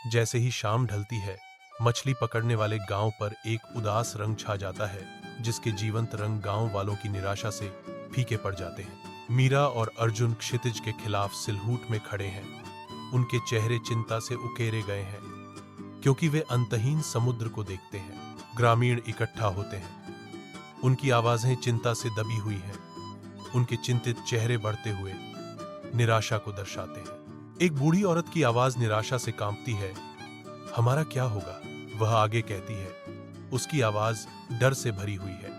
जैसे ही शाम ढलती है, मछली पकड़ने वाले गांव पर एक उदास रंग छा जाता है, जिसके जीवंत रंग गांव वालों की निराशा से फीके पड़ जाते हैं। मीरा और अर्जुन क्षितिज के खिलाफ सिलहूट में खड़े हैं। उनके चेहरे चिंता से उकेरे गए हैं, क्योंकि वे अंतहीन समुद्र को देखते हैं। ग्रामीण इकट्ठा होते हैं। उनकी आवाजें चिंता से दबी हुई हैं। उनके चिंतित चेहरे बढ़ते हुए निराशा को दर्शाते हैं। एक बूढ़ी औरत की आवाज निराशा से कांपती है। हमारा क्या होगा? वह आगे कहती है। उसकी आवाज डर से भरी हुई है।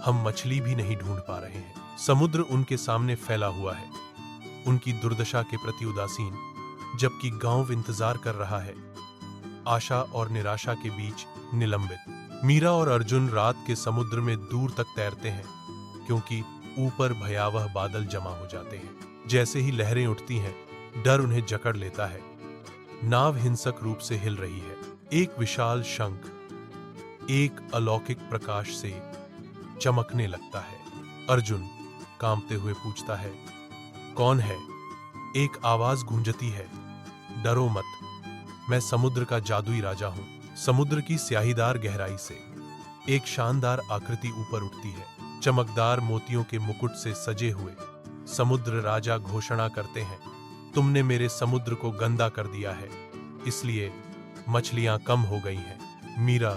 हम मछली भी नहीं ढूंढ पा रहे हैं। समुद्र उनके सामने फैला हुआ है, उनकी दुर्दशा के प्रति उदासीन, जबकि गांव इंतजार कर रहा है, आशा और निराशा के बीच निलंबित। मीरा और अर्जुन रात के समुद्र में दूर तक तैरते हैं, क्योंकि ऊपर भयावह बादल जमा हो जाते हैं। जैसे ही लहरें उठती हैं, डर उन्हें जकड़ लेता है। नाव हिंसक रूप से हिल रही है। एक विशाल शंख एक अलौकिक प्रकाश से चमकने लगता है। अर्जुन कांपते हुए पूछता है, कौन है? एक आवाज गूंजती है, डरो मत, मैं समुद्र का जादुई राजा हूं। समुद्र की स्याहीदार गहराई से एक शानदार आकृति ऊपर उठती है। चमकदार मोतियों के मुकुट से सजे हुए समुद्र राजा घोषणा करते हैं, तुमने मेरे समुद्र को गंदा कर दिया है, इसलिए मछलियां कम हो गई हैं। मीरा,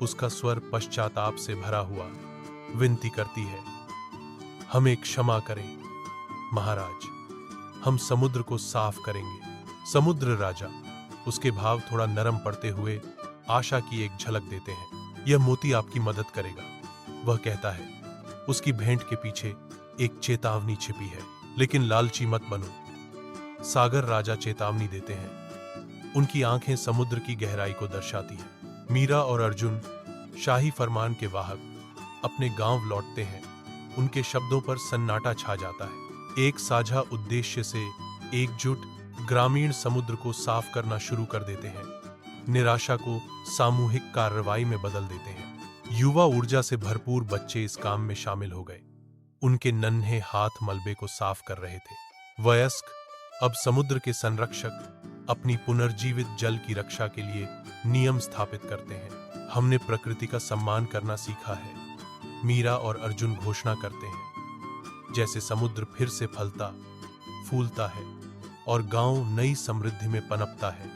उसका स्वर पश्चाताप से भरा हुआ, विनती करती है, हमें क्षमा करें महाराज, हम समुद्र को साफ करेंगे। समुद्र राजा, उसके भाव थोड़ा नरम पड़ते हुए आशा की एक झलक देते हैं। यह मोती आपकी मदद करेगा, वह कहता है। उसकी भेंट के पीछे एक चेतावनी छिपी है, लेकिन लालची मत बनो। सागर राजा चेतावनी देते हैं। उनकी आंखें समुद्र की गहराई को दर्शाती हैं। मीरा और अर्जुन, शाही फरमान के वाहक, अपने गांव लौटते हैं। उनके शब्दों पर सन्नाटा छा जाता है। एक साझा उद्देश्य से एकजुट ग्रामीण समुद्र को साफ करना शुरू कर देते हैं, निराशा को सामूहिक कार्रवाई में बदल देते हैं। युवा ऊर्जा से भरपूर बच्चे इस काम में शामिल हो गए। उनके नन्हे हाथ मलबे को साफ कर रहे थे। वयस्क अब समुद्र के संरक्षक अपनी पुनर्जीवित जल की रक्षा के लिए नियम स्थापित करते हैं। हमने प्रकृति का सम्मान करना सीखा है, मीरा और अर्जुन घोषणा करते हैं। जैसे समुद्र फिर से फलता फूलता है और गांव नई समृद्धि में पनपता है,